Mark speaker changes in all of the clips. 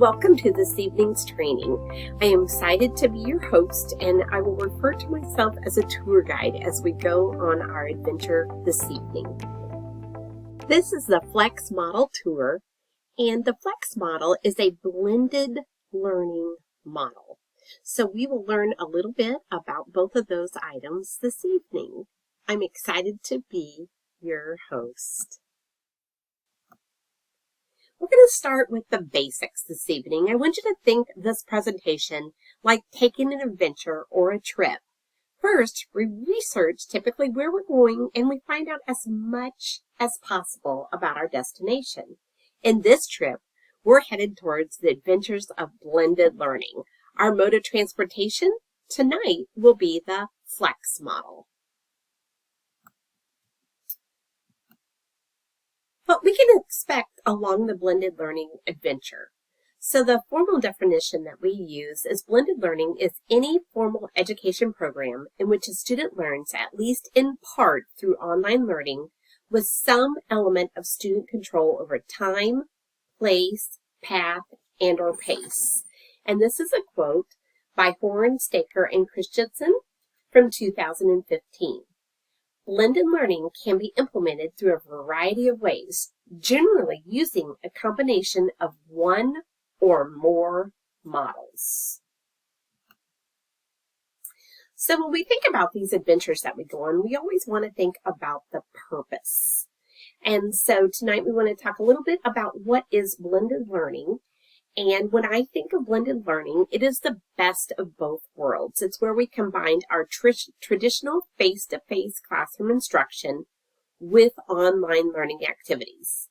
Speaker 1: welcome to this evening's training. I am excited to be your host, and I will refer to myself as a tour guide as we go on our adventure this evening. This is the Flex Model Tour, and the Flex Model is a blended learning model. So we will learn a little bit about both of those items this evening. I'm excited to be your host. We're going to start with the basics this evening. I want you to think this presentation like taking an adventure or a trip. First, we research typically where we're going and we find out as much as possible about our destination. In this trip, we're headed towards the adventures of blended learning. Our mode of transportation tonight will be the Flex model. What we can expect along the blended learning adventure. So the formal definition that we use is blended learning is any formal education program in which a student learns at least in part through online learning with some element of student control over time, place, path, and or pace. And this is a quote by Horn, Staker, and Christensen from 2015. Blended learning can be implemented through a variety of ways, generally using a combination of one or more models. So when we think about these adventures that we go on, we always want to think about the purpose. And so tonight we want to talk a little bit about what is blended learning. And when I think of blended learning, it is the best of both worlds. It's where we combined our traditional face-to-face classroom instruction with online learning activities.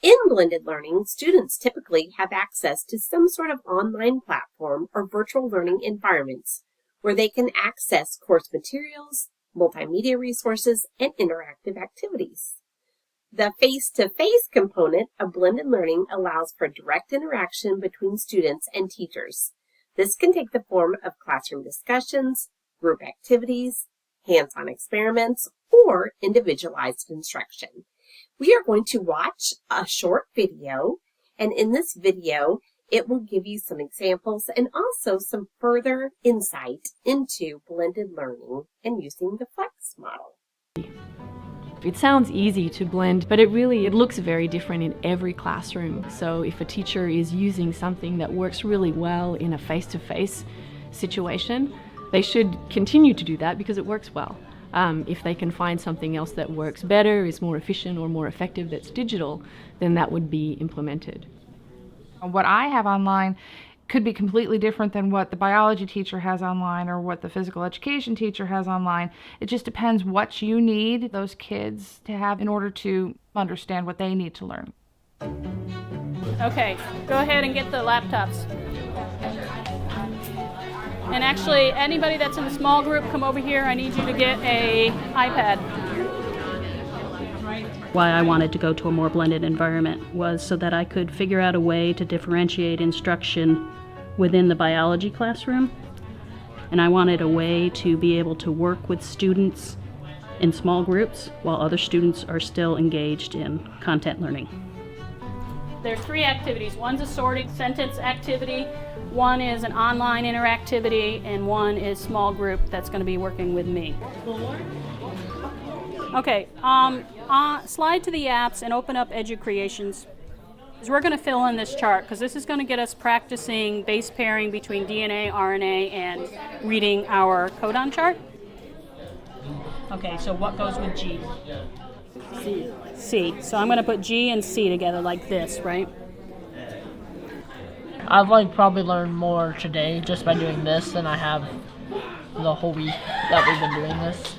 Speaker 1: In blended learning, students typically have access to some sort of online platform or virtual learning environments where they can access course materials, multimedia resources, and interactive activities. The face-to-face component of blended learning allows for direct interaction between students and teachers. This can take the form of classroom discussions, group activities, hands-on experiments, or individualized instruction. We are going to watch a short video, and in this video, it will give you some examples and also some further insight into blended learning and using the Flex model.
Speaker 2: It sounds easy to blend, but it looks very different in every classroom. So if a teacher is using something that works really well in a face-to-face situation, they should continue to do that because it works well. If they can find something else that works better, is more efficient or more effective that's digital, then that would be implemented.
Speaker 3: What I have online could be completely different than what the biology teacher has online or what the physical education teacher has online. It just depends what you need those kids to have in order to understand what they need to learn.
Speaker 4: Okay, go ahead and get the laptops. And actually, anybody that's in a small group, come over here. I need you to get an iPad.
Speaker 5: Why I wanted to go to a more blended environment was so that I could figure out a way to differentiate instruction within the biology classroom. And I wanted a way to be able to work with students in small groups while other students are still engaged in content learning.
Speaker 4: There's 3 activities. One's a sorted sentence activity, one is an online interactivity, and one is small group that's going to be working with me. Okay, slide to the apps and open up EduCreations. Because we're going to fill in this chart because this is going to get us practicing base pairing between DNA, RNA, and reading our codon chart.
Speaker 5: Okay, so what goes with G?
Speaker 4: C. So I'm going to put G and C together like this, right?
Speaker 6: I've probably learned more today just by doing this than I have the whole week that we've been doing this.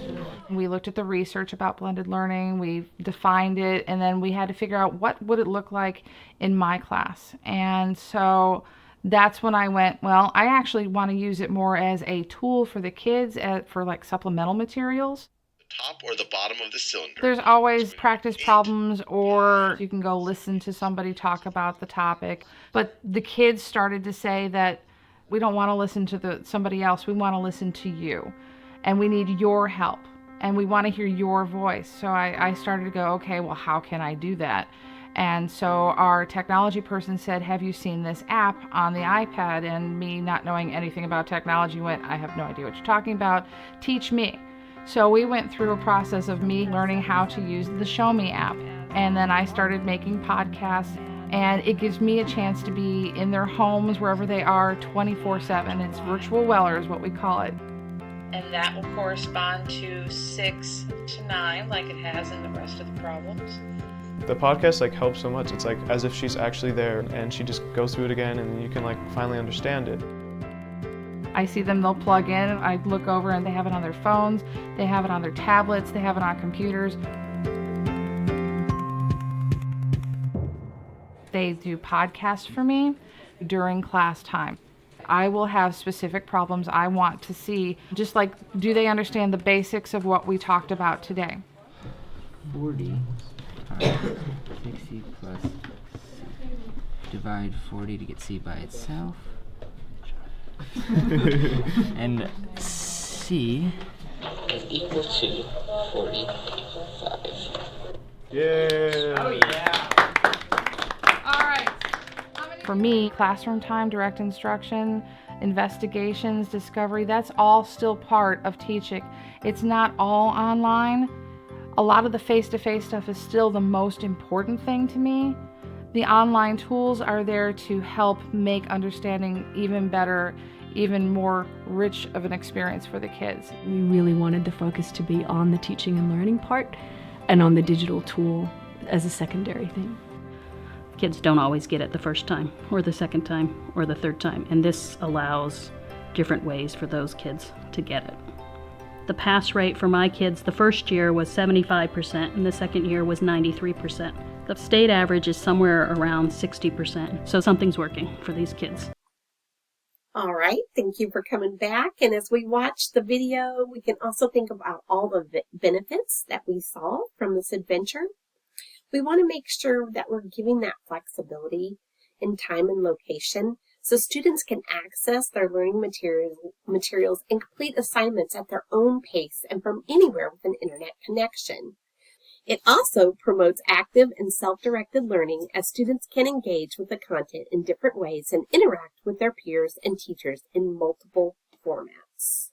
Speaker 3: We looked at the research about blended learning, we defined it, and then we had to figure out what would it look like in my class. And so that's when I went, well, I actually want to use it more as a tool for the kids for like supplemental materials.
Speaker 7: Top or the bottom of the cylinder.
Speaker 3: There's always practice problems, or you can go listen to somebody talk about the topic. But the kids started to say that we don't want to listen to somebody else, we want to listen to you. And we need your help. and we want to hear your voice. So I started to go, okay, well, how can I do that? And so our technology person said, have you seen this app on the iPad? And me, not knowing anything about technology, went, I have no idea what you're talking about. Teach me. So we went through a process of me learning how to use the Show Me app. And then I started making podcasts, and it gives me a chance to be in their homes, wherever they are, 24/7. It's virtual Weller is what we call it.
Speaker 8: And that will correspond to 6 to 9, like it has in the rest of the problems.
Speaker 9: The podcast helps so much. It's as if she's actually there, and she just goes through it again, and you can finally understand it.
Speaker 3: I see them, they'll plug in, I look over and they have it on their phones, they have it on their tablets, they have it on computers. They do podcasts for me during class time. I will have specific problems I want to see, just do they understand the basics of what we talked about today?
Speaker 10: 40 60 plus C. Divide 40 to get C by itself. And C
Speaker 11: is equal to 45.
Speaker 9: Yeah!
Speaker 11: Oh yeah!
Speaker 3: All right. For me, classroom time, direct instruction, investigations, discovery, that's all still part of teaching. It's not all online. A lot of the face-to-face stuff is still the most important thing to me. The online tools are there to help make understanding even better, even more rich of an experience for the kids.
Speaker 2: We really wanted the focus to be on the teaching and learning part and on the digital tool as a secondary thing.
Speaker 5: Kids don't always get it the first time, or the second time, or the third time, and this allows different ways for those kids to get it. The pass rate for my kids the first year was 75%, and the second year was 93%. The state average is somewhere around 60%, so something's working for these kids.
Speaker 1: All right, thank you for coming back. And as we watch the video, we can also think about all the benefits that we saw from this adventure. We want to make sure that we're giving that flexibility in time and location so students can access their learning materials and complete assignments at their own pace and from anywhere with an internet connection. It also promotes active and self-directed learning as students can engage with the content in different ways and interact with their peers and teachers in multiple formats.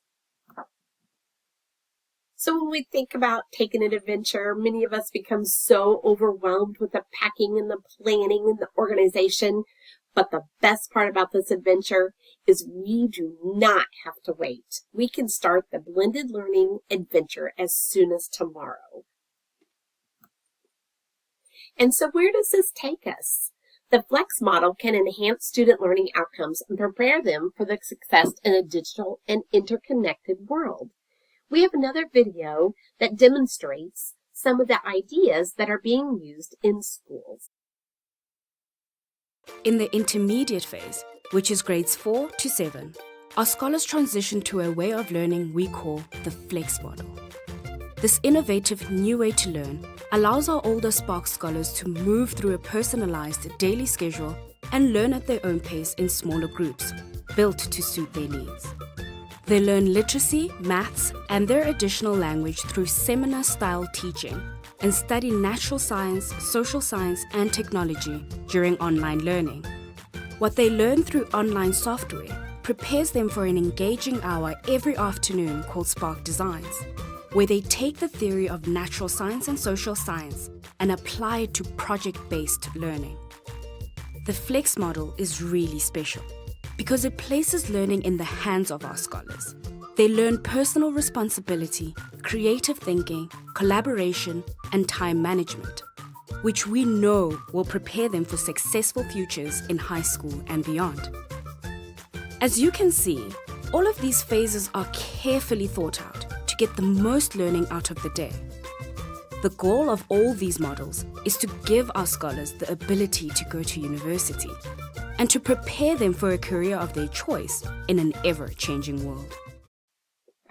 Speaker 1: So when we think about taking an adventure, many of us become so overwhelmed with the packing and the planning and the organization. But the best part about this adventure is we do not have to wait. We can start the blended learning adventure as soon as tomorrow. And so where does this take us? The Flex model can enhance student learning outcomes and prepare them for the success in a digital and interconnected world. We have another video that demonstrates some of the ideas that are being used in schools.
Speaker 12: In the intermediate phase, which is grades 4 to 7, our scholars transition to a way of learning we call the Flex model. This innovative new way to learn allows our older Spark scholars to move through a personalized daily schedule and learn at their own pace in smaller groups, built to suit their needs. They learn literacy, maths, and their additional language through seminar-style teaching and study natural science, social science, and technology during online learning. What they learn through online software prepares them for an engaging hour every afternoon called Spark Designs, where they take the theory of natural science and social science and apply it to project-based learning. The Flex model is really special because it places learning in the hands of our scholars. They learn personal responsibility, creative thinking, collaboration, and time management, which we know will prepare them for successful futures in high school and beyond. As you can see, all of these phases are carefully thought out to get the most learning out of the day. The goal of all these models is to give our scholars the ability to go to university and to prepare them for a career of their choice in an ever-changing world.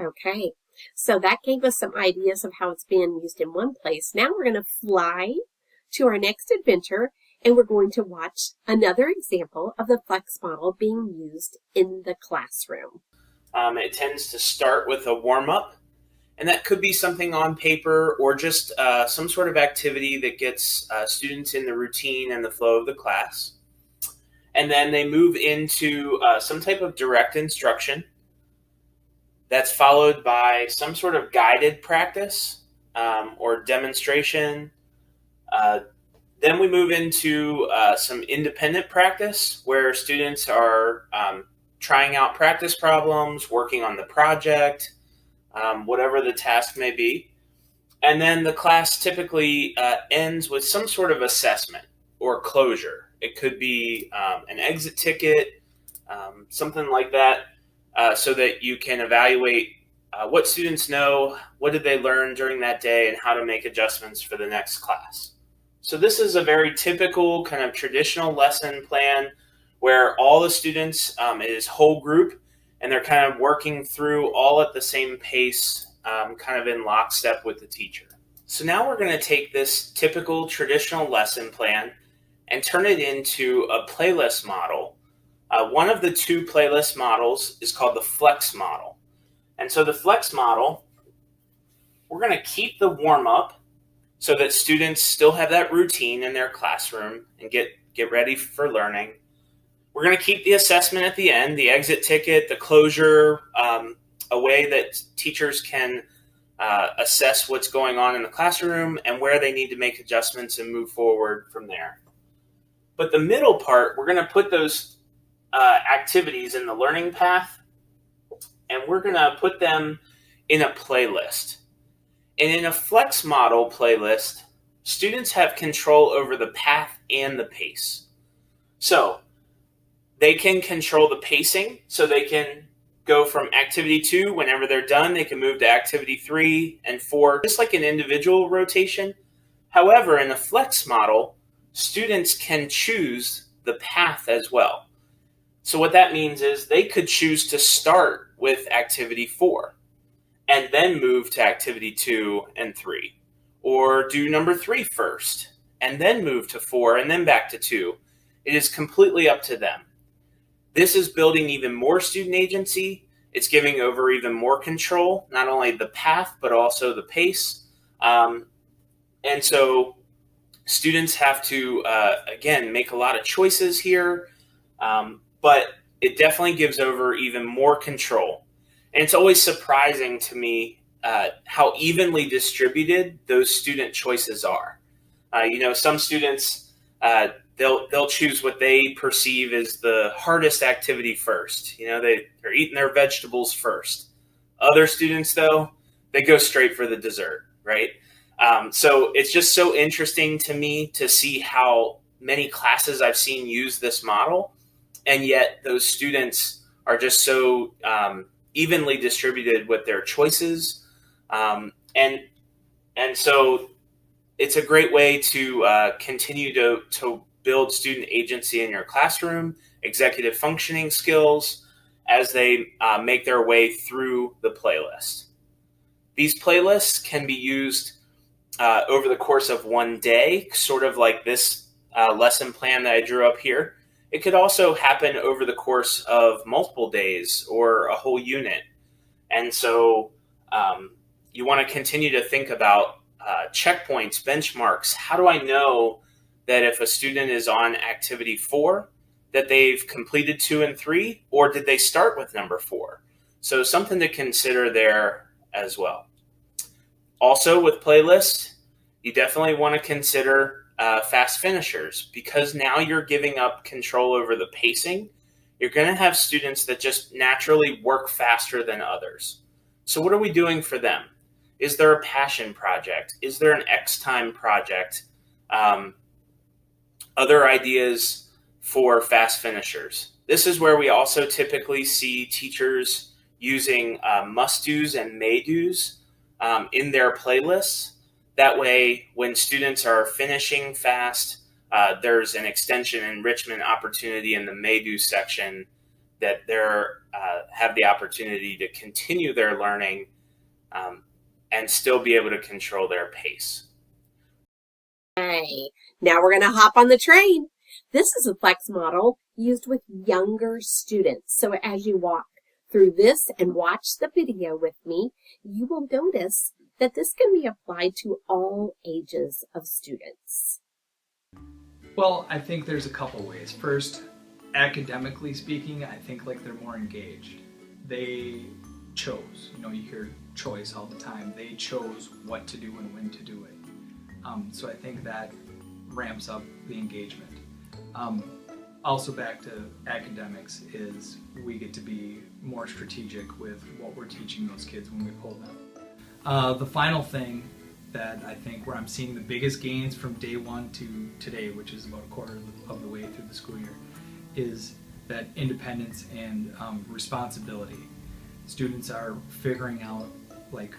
Speaker 1: Okay, so that gave us some ideas of how it's being used in one place. Now we're going to fly to our next adventure, and we're going to watch another example of the Flex model being used in the classroom.
Speaker 13: It tends to start with a warm-up, And that could be something on paper or just some sort of activity that gets students in the routine and the flow of the class. And then they move into some type of direct instruction. That's followed by some sort of guided practice or demonstration. Then we move into some independent practice where students are trying out practice problems, working on the project, whatever the task may be. And then the class typically ends with some sort of assessment or closure. It could be an exit ticket, something like that, so that you can evaluate what students know, what did they learn during that day, and how to make adjustments for the next class. So this is a very typical kind of traditional lesson plan where all the students is whole group, and they're kind of working through all at the same pace, kind of in lockstep with the teacher. So now we're going to take this typical traditional lesson plan and turn it into a playlist model. One of the two playlist models is called the Flex model. And so the Flex model, we're going to keep the warm-up so that students still have that routine in their classroom and get ready for learning. We're going to keep the assessment at the end, the exit ticket, the closure, a way that teachers can assess what's going on in the classroom and where they need to make adjustments and move forward from there. But the middle part, we're going to put those activities in the learning path, and we're going to put them in a playlist. And in a Flex model playlist, students have control over the path and the pace. So they can control the pacing, so they can go from activity 2, whenever they're done, they can move to activity 3 and 4, just like an individual rotation. However, in a Flex model, students can choose the path as well. So what that means is they could choose to start with activity 4 and then move to activity 2 and 3, or do number 3 first and then move to 4 and then back to 2. It is completely up to them. This is building even more student agency. It's giving over even more control, not only the path, but also the pace. And so students have to, again, make a lot of choices here, but it definitely gives over even more control. And it's always surprising to me how evenly distributed those student choices are. Some students, they'll choose what they perceive as the hardest activity first. They're eating their vegetables first. Other students, though, they go straight for the dessert, right? So it's just so interesting to me to see how many classes I've seen use this model, and yet those students are just so evenly distributed with their choices. And so it's a great way to continue to build student agency in your classroom, executive functioning skills as they make their way through the playlist. These playlists can be used over the course of one day, sort of like this lesson plan that I drew up here. It could also happen over the course of multiple days or a whole unit. And so you want to continue to think about checkpoints, benchmarks. How do I know that if a student is on activity 4, that they've completed 2 and 3, or did they start with number 4? So something to consider there as well. Also with playlists, you definitely want to consider fast finishers, because now you're giving up control over the pacing. You're going to have students that just naturally work faster than others. So what are we doing for them? Is there a passion project? Is there an X-time project? Other ideas for fast finishers. This is where we also typically see teachers using must-dos and may-dos in their playlists. That way, when students are finishing fast, there's an extension enrichment opportunity in the may-do section that they have the opportunity to continue their learning and still be able to control their pace.
Speaker 1: Okay, now we're going to hop on the train. This is a Flex model used with younger students. So as you walk through this and watch the video with me, you will notice that this can be applied to all ages of students.
Speaker 14: Well, I think there's a couple ways. First, academically speaking, I think like they're more engaged. They chose, you hear choice all the time. They chose what to do and when to do it. So I think that ramps up the engagement. Also back to academics is we get to be more strategic with what we're teaching those kids when we pull them. The final thing that I think where I'm seeing the biggest gains from day one to today, which is about a quarter of the way through the school year, is that independence and responsibility. Students are figuring out, like,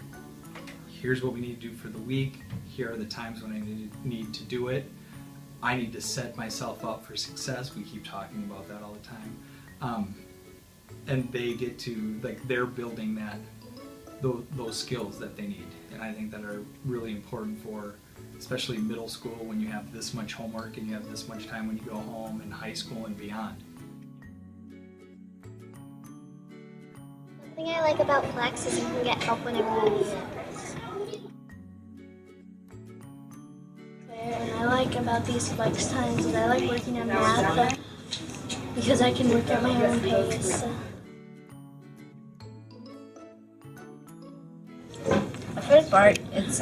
Speaker 14: here's what we need to do for the week, here are the times when I need to do it. I need to set myself up for success. We keep talking about that all the time. And they get to, like, they're building those skills that they need. And I think that are really important for, especially middle school, when you have this much homework and you have this much time when you go home, and high school and beyond.
Speaker 15: The thing I like about Flex is you can get help whenever you need it.
Speaker 16: And I like about these Flex times is I like working on math because I can work at my own pace.
Speaker 17: The first part, it's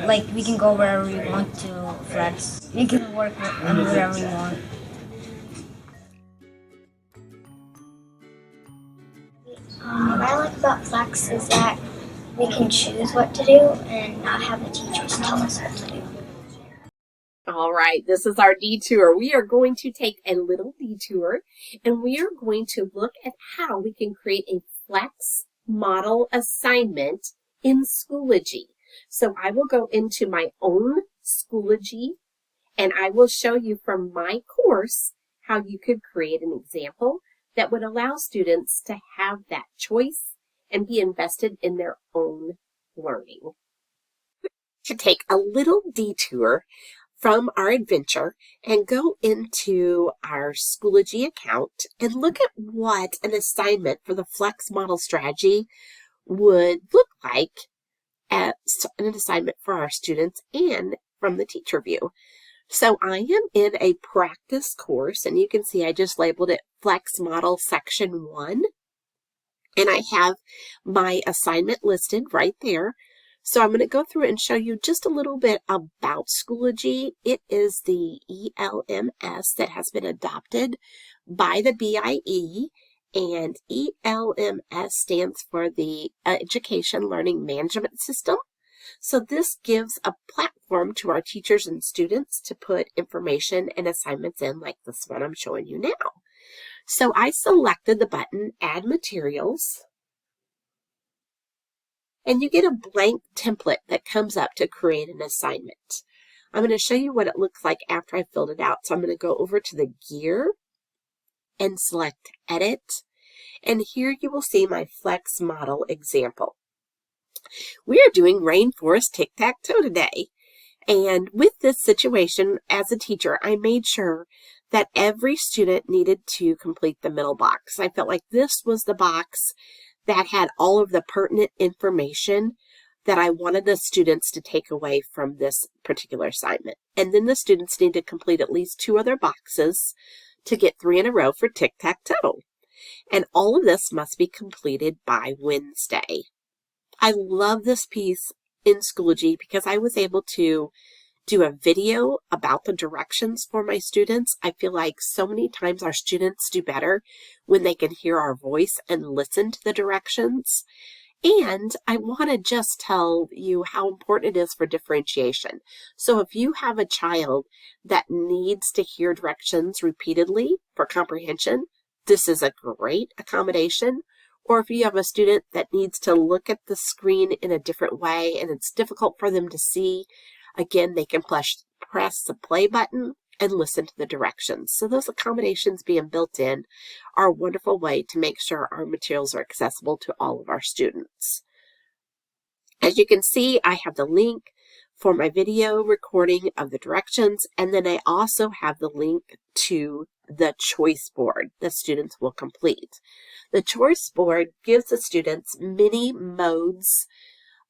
Speaker 17: like we can go wherever we want to Flex. We can work wherever we want.
Speaker 15: What I like about Flex is that we can choose what to do and not have the teachers tell us what to do.
Speaker 1: All right, this is our detour. We are going to take a little detour, and we are going to look at how we can create a Flex model assignment in Schoology. So I will go into my own Schoology, and I will show you from my course how you could create an example that would allow students to have that choice and be invested in their own learning. To take a little detour from our adventure and go into our Schoology account and look at what an assignment for the Flex model strategy would look like as an assignment for our students and from the teacher view. So I am in a practice course, and you can see I just labeled it Flex Model Section 1, and I have my assignment listed right there. So I'm going to go through and show you just a little bit about Schoology. It is the ELMS that has been adopted by the BIE, and ELMS stands for the Education Learning Management System. So this gives a platform to our teachers and students to put information and assignments in, like this one I'm showing you now. So I selected the button Add Materials, and you get a blank template that comes up to create an assignment. I'm going to show you what it looks like after I filled it out. So I'm going to go over to the gear and select Edit, and here you will see my Flex model example. We are doing Rainforest Tic-Tac-Toe today, and with this situation, as a teacher, I made sure that every student needed to complete the middle box. I felt like this was the box that had all of the pertinent information that I wanted the students to take away from this particular assignment. And then the students need to complete at least 2 other boxes to get 3 in a row for tic-tac-toe. And all of this must be completed by Wednesday. I love this piece in Schoology because I was able to do a video about the directions for my students. I feel like so many times our students do better when they can hear our voice and listen to the directions. And I want to just tell you how important it is for differentiation. So if you have a child that needs to hear directions repeatedly for comprehension, this is a great accommodation. Or if you have a student that needs to look at the screen in a different way and it's difficult for them to see, again, they can press the play button and listen to the directions. So those accommodations being built in are a wonderful way to make sure our materials are accessible to all of our students. As you can see, I have the link for my video recording of the directions, and then I also have the link to the choice board the students will complete. The choice board gives the students many modes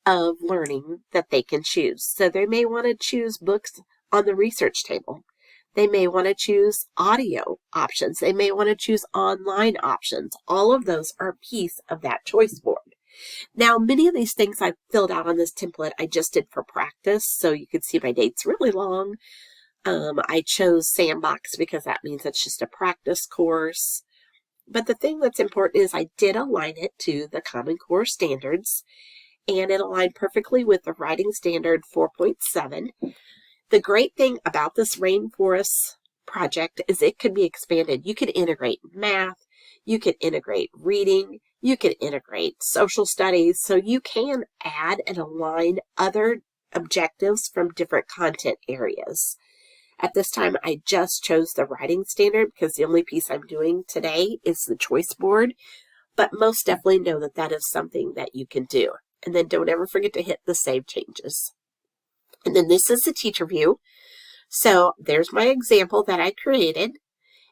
Speaker 1: of learning that they can choose. So they may want to choose books on the research table. They may want to choose audio options. They may want to choose online options. All of those are a piece of that choice board. Now, many of these things I filled out on this template I just did for practice, so you can see my date's really long. I chose Sandbox because that means it's just a practice course. But the thing that's important is I did align it to the Common Core standards, and it aligned perfectly with the Writing Standard 4.7. The great thing about this Rainforest project is it could be expanded. You could integrate math, you could integrate reading, you could integrate social studies, so you can add and align other objectives from different content areas. At this time, I just chose the Writing Standard because the only piece I'm doing today is the choice board, but most definitely know that that is something that you can do. And then don't ever forget to hit the Save Changes. And then this is the teacher view. So there's my example that I created.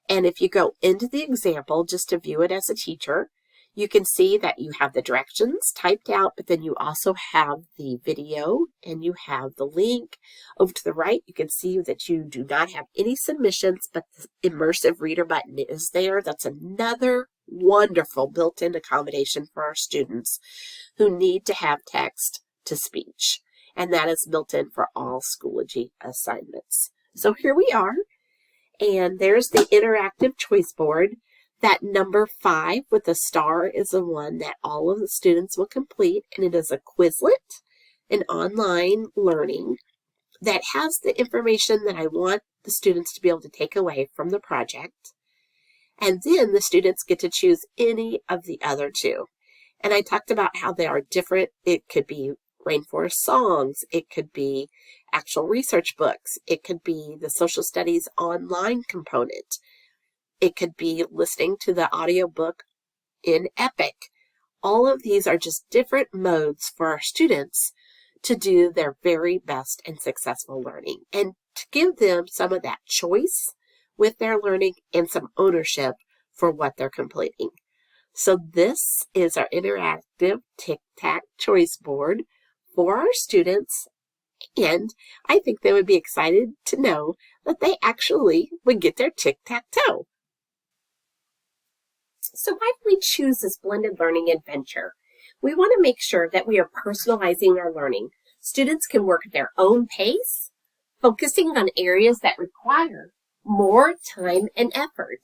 Speaker 1: And if you go into the example just to view it as a teacher, you can see that you have the directions typed out, but then you also have the video and you have the link. Over to the right, you can see that you do not have any submissions, but the immersive reader button is there. That's another wonderful built-in accommodation for our students who need to have text to speech. And that is built in for all Schoology assignments. So here we are, and there's the interactive choice board. That number 5 with the star is the one that all of the students will complete, and it is a Quizlet, an online learning that has the information that I want the students to be able to take away from the project. And then the students get to choose any of the other 2. And I talked about how they are different. It could be Rainforest songs, it could be actual research books, it could be the social studies online component, it could be listening to the audiobook in Epic. All of these are just different modes for our students to do their very best and successful learning, and to give them some of that choice with their learning and some ownership for what they're completing. So this is our interactive Tic-Tac choice board for our students, and I think they would be excited to know that they actually would get their tic-tac-toe. So why do we choose this blended learning adventure? We want to make sure that we are personalizing our learning. Students can work at their own pace, focusing on areas that require more time and effort.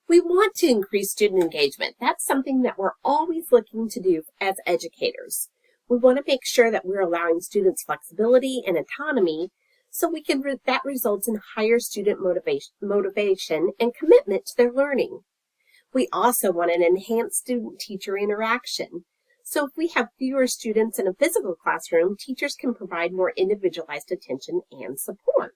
Speaker 1: We want to increase student engagement. That's something that we're always looking to do as educators. We want to make sure that we're allowing students flexibility and autonomy so that results in higher student motivation and commitment to their learning. We also want an enhanced student-teacher interaction. So if we have fewer students in a physical classroom, teachers can provide more individualized attention and support.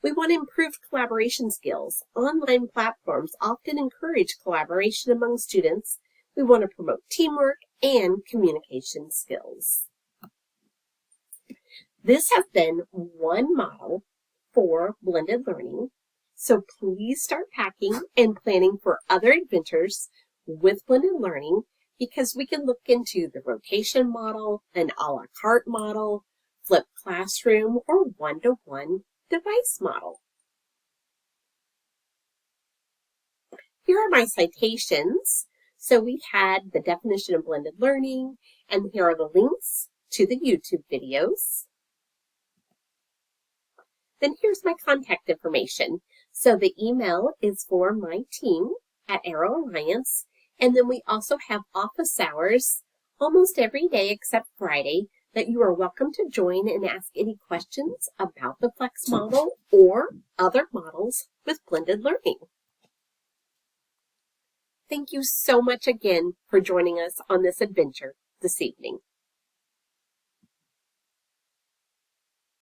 Speaker 1: We want improved collaboration skills. Online platforms often encourage collaboration among students. We want to promote teamwork and communication skills. This has been one model for blended learning. So please start packing and planning for other adventures with blended learning, because we can look into the rotation model, an a la carte model, flipped classroom, or one-to-one device model. Here are my citations. So we had the definition of blended learning, and here are the links to the YouTube videos. Then here's my contact information. So the email is for my team at Arrow Alliance, and then we also have office hours almost every day except Friday that you are welcome to join and ask any questions about the Flex model or other models with blended learning. Thank you so much again for joining us on this adventure this evening.